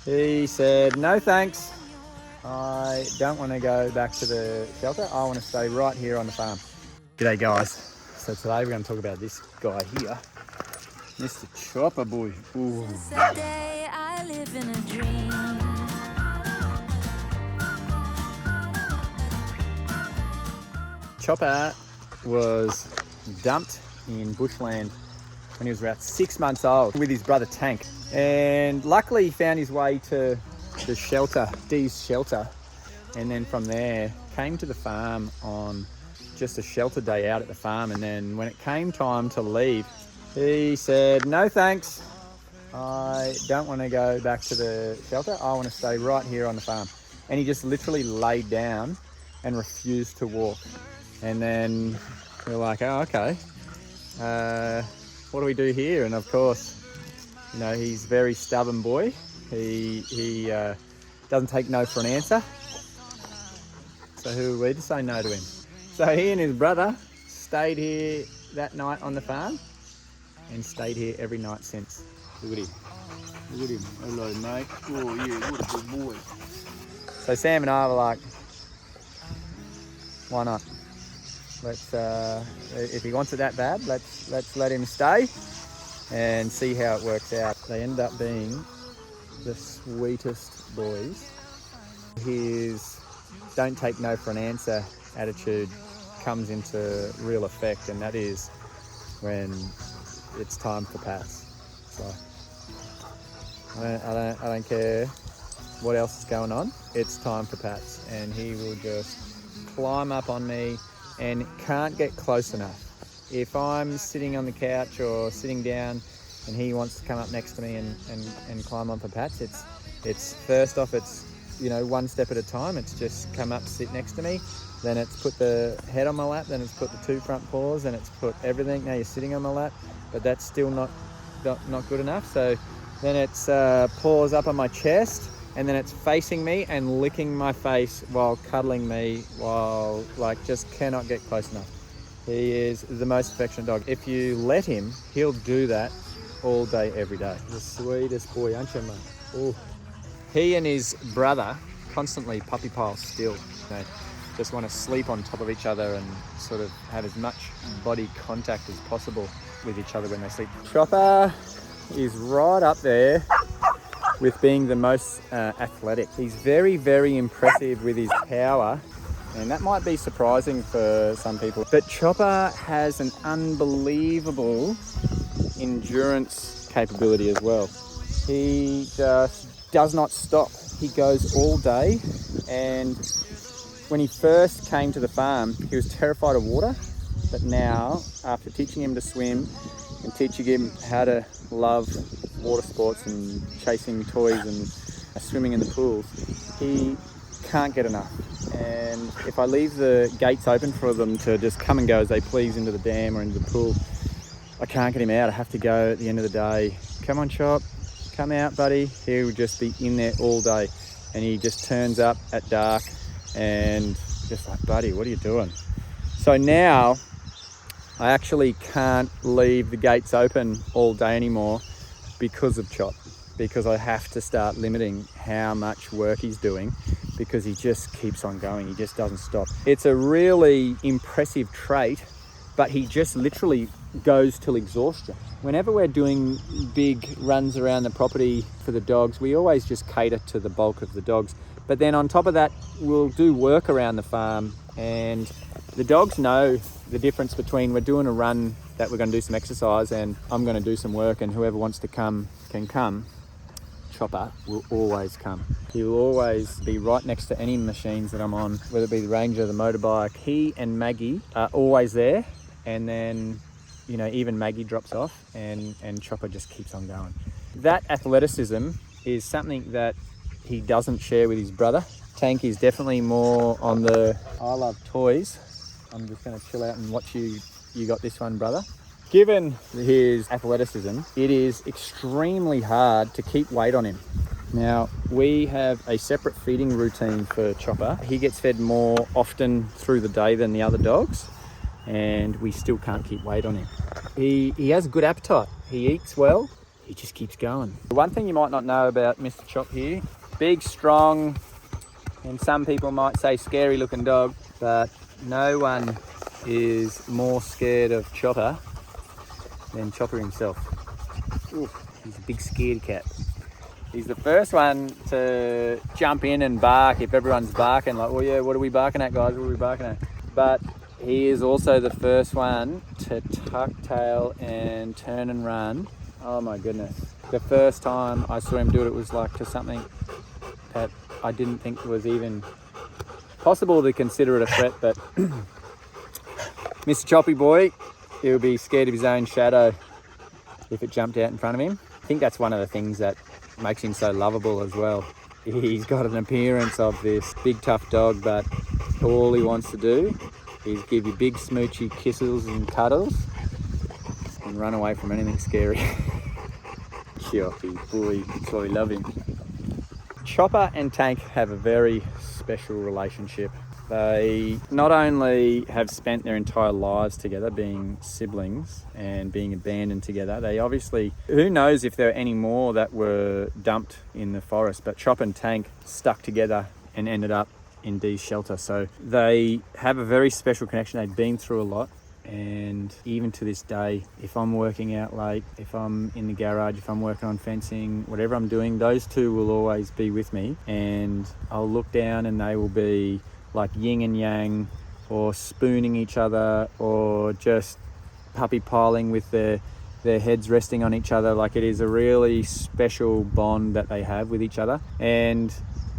He said, no thanks. I don't want to go back to the shelter. I want to stay right here on the farm. G'day guys. So today we're going to talk about this guy here. Mr. Chopper boy. Ooh. Since the day I live in a dream. Chopper was dumped in bushland when he was about 6 months old with his brother Tank. And luckily he found his way to the shelter, Dee's shelter. And then from there came to the farm on just a shelter day out at the farm. And then when it came time to leave, he said, no thanks. I don't want to go back to the shelter. I want to stay right here on the farm. And he just literally laid down and refused to walk. And then we're like, oh, okay. What do we do here? And of course, you know, he's a very stubborn boy. He doesn't take no for an answer. So who are we to say no to him? So he and his brother stayed here that night on the farm and stayed here every night since. Look at him. Look at him. Hello, mate. Oh, yeah, what a good boy. So Sam and I were like, why not? Let's, if he wants it that bad, let's let him stay and see how it works out. They end up being the sweetest boys. His don't take no for an answer attitude comes into real effect, and that is when it's time for pats. So I don't care what else is going on. It's time for pats, and he will just climb up on me and can't get close enough. If I'm sitting on the couch or sitting down and he wants to come up next to me and climb on for pats, it's first off, it's, you know, one step at a time. It's just come up, sit next to me, then it's put the head on my lap, then it's put the two front paws, and it's put everything. Now you're sitting on my lap, but that's still not good enough. So then it's paws up on my chest, and then it's facing me and licking my face while cuddling me, while like just cannot get close enough. He is the most affectionate dog. If you let him, he'll do that all day, every day. The sweetest boy, aren't you, mate? Oh. He and his brother constantly puppy pile still. They just want to sleep on top of each other and sort of have as much body contact as possible with each other when they sleep. Chopper is right up there with being the most athletic. He's very, very impressive with his power, and that might be surprising for some people. But Chopper has an unbelievable endurance capability as well. He just does not stop. He goes all day, and when he first came to the farm, he was terrified of water, but now, after teaching him to swim and teaching him how to love water sports and chasing toys and swimming in the pools, he can't get enough. And if I leave the gates open for them to just come and go as they please into the dam or into the pool, I can't get him out. I have to go at the end of the day. Come on, Chop, come out, buddy. He will just be in there all day, and he just turns up at dark and just like, buddy, what are you doing? So now I actually can't leave the gates open all day anymore because of Chop, because I have to start limiting how much work he's doing, because he just keeps on going. He just doesn't stop. It's a really impressive trait, but he just literally goes till exhaustion. Whenever we're doing big runs around the property for the dogs, we always just cater to the bulk of the dogs. But then on top of that, we'll do work around the farm, and the dogs know the difference between we're doing a run that we're going to do some exercise and I'm going to do some work, and whoever wants to come can come. Chopper will always come. He will always be right next to any machines that I'm on, whether it be the Ranger, the motorbike. He and Maggie are always there, and then, you know, even Maggie drops off and Chopper just keeps on going. That athleticism is something that he doesn't share with his brother. Tank is definitely more on the I love toys. I'm just going to chill out and watch you got this one, brother. Given his athleticism, it is extremely hard to keep weight on him. Now, we have a separate feeding routine for Chopper. He gets fed more often through the day than the other dogs, and we still can't keep weight on him. He has good appetite. He eats well. he just keeps going. The one thing you might not know about Mr. Chop here, big, strong, and some people might say scary looking dog, but no one is more scared of Chopper than Chopper himself. Ooh, he's a big scaredy cat. He's the first one to jump in and bark if everyone's barking, like, oh yeah, what are we barking at, guys? What are we barking at? But he is also the first one to tuck tail and turn and run. Oh my goodness. The first time I saw him do it, it was like to something that I didn't think was even possible to consider it a threat, but Mr. Choppy boy, he'll be scared of his own shadow if it jumped out in front of him. I think that's one of the things that makes him so lovable as well. He's got an appearance of this big tough dog, but all he wants to do is give you big smoochy kisses and cuddles and run away from anything scary. Choppy boy, that's why we love him. Chopper and Tank have a very special relationship. They not only have spent their entire lives together being siblings and being abandoned together, they obviously, who knows if there are any more that were dumped in the forest, but Chop and Tank stuck together and ended up in Dee's shelter. So they have a very special connection. They've been through a lot. And even to this day, if I'm working out late, if I'm in the garage, if I'm working on fencing, whatever I'm doing, those two will always be with me. And I'll look down and they will be like yin and yang, or spooning each other, or just puppy piling with their heads resting on each other. Like, it is a really special bond that they have with each other. And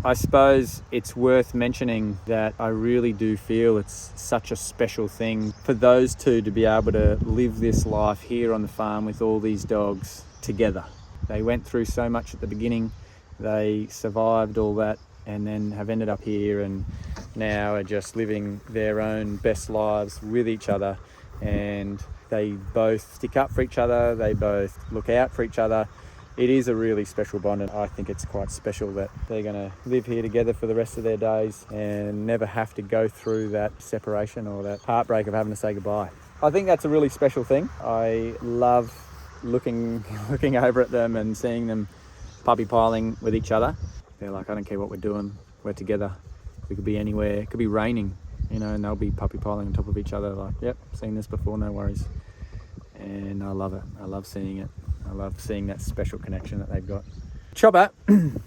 I suppose it's worth mentioning that I really do feel it's such a special thing for those two to be able to live this life here on the farm with all these dogs together. They went through so much at the beginning, they survived all that, and then have ended up here and now are just living their own best lives with each other. And they both stick up for each other, they both look out for each other. It is a really special bond, and I think it's quite special that they're going to live here together for the rest of their days and never have to go through that separation or that heartbreak of having to say goodbye. I think that's a really special thing. I love looking over at them and seeing them puppy piling with each other. They're like, I don't care what we're doing, we're together. We could be anywhere, it could be raining, you know, and they'll be puppy piling on top of each other like, yep, seen this before, no worries. And I love it. I love seeing it. I love seeing that special connection that they've got. Chopper,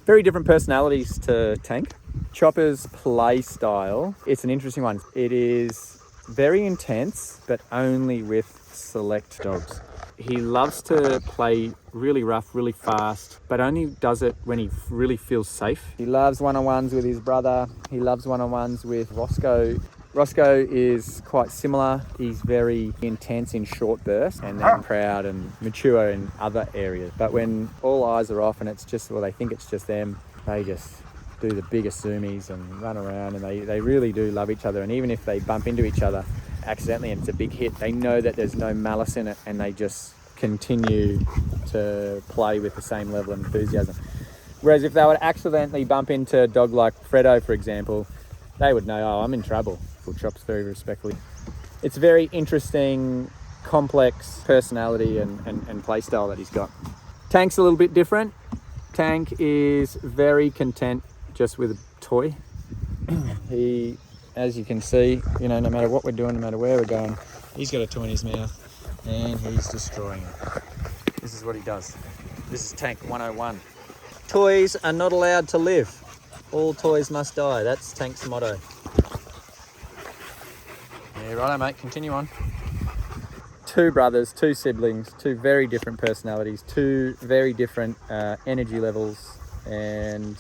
very different personalities to Tank. Chopper's play style, it's an interesting one. It is very intense, but only with select dogs. He loves to play really rough, really fast, but only does it when he really feels safe. He loves one-on-ones with his brother. He loves one-on-ones with Roscoe. Roscoe is quite similar. He's very intense in short bursts and then proud and mature in other areas. But when all eyes are off and it's just, well, they think it's just them, they just do the biggest zoomies and run around, and they really do love each other. And even if they bump into each other accidentally and it's a big hit, they know that there's no malice in it, and they just continue to play with the same level of enthusiasm. Whereas if they would accidentally bump into a dog like Fredo, for example, they would know, oh, I'm in trouble. Full Chops very respectfully. It's a very interesting, complex personality and play style that he's got. Tank's a little bit different. Tank is very content just with a toy. He, as you can see, you know, no matter what we're doing, no matter where we're going, he's got a toy in his mouth and he's destroying it. This is what he does. This is Tank 101. Toys are not allowed to live. All toys must die. That's Tank's motto. Yeah, righto, mate. Continue on. Two brothers, two siblings, two very different personalities, two very different energy levels, and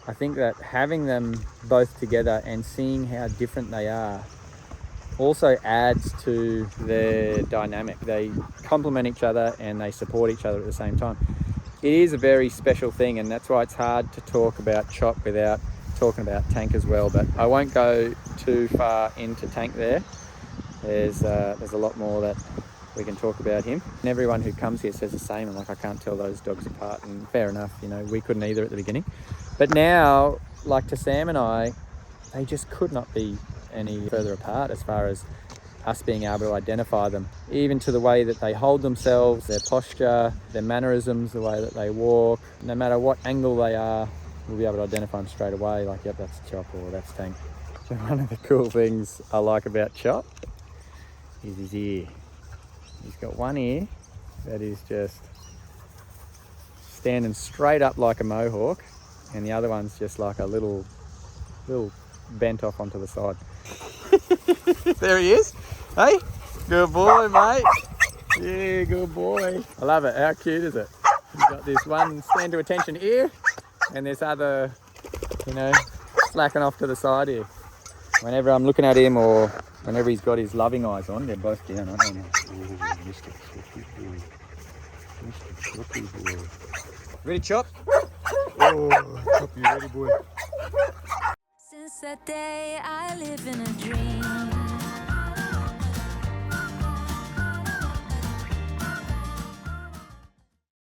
I think that having them both together and seeing how different they are also adds to their dynamic. They complement each other and they support each other at the same time. It is a very special thing, and that's why it's hard to talk about Chop without talking about Tank as well. But I won't go too far into Tank there. There's a lot more that we can talk about him. And everyone who comes here says the same, and like, I can't tell those dogs apart, and fair enough, you know, we couldn't either at the beginning. But now, like to Sam and I, they just could not be any further apart as far as us being able to identify them, even to the way that they hold themselves, their posture, their mannerisms, the way that they walk. No matter what angle they are, we'll be able to identify them straight away, like, yep, that's Chop or that's Tank. So one of the cool things I like about Chop is his ear. He's got one ear that is just standing straight up like a mohawk, and the other one's just like a little bent off onto the side. There he is. Hey, good boy, mate. Yeah, good boy. I love it. How cute is it? He's got this one stand to attention ear, and this other, slacking off to the side here. Whenever I'm looking at him, or whenever he's got his loving eyes on, they're both down, aren't they? Oh, Mr. Choppy boy. Mr. Choppy boy. Ready, Chop? Oh, Chop, you ready, boy? Since that day, I live in a dream.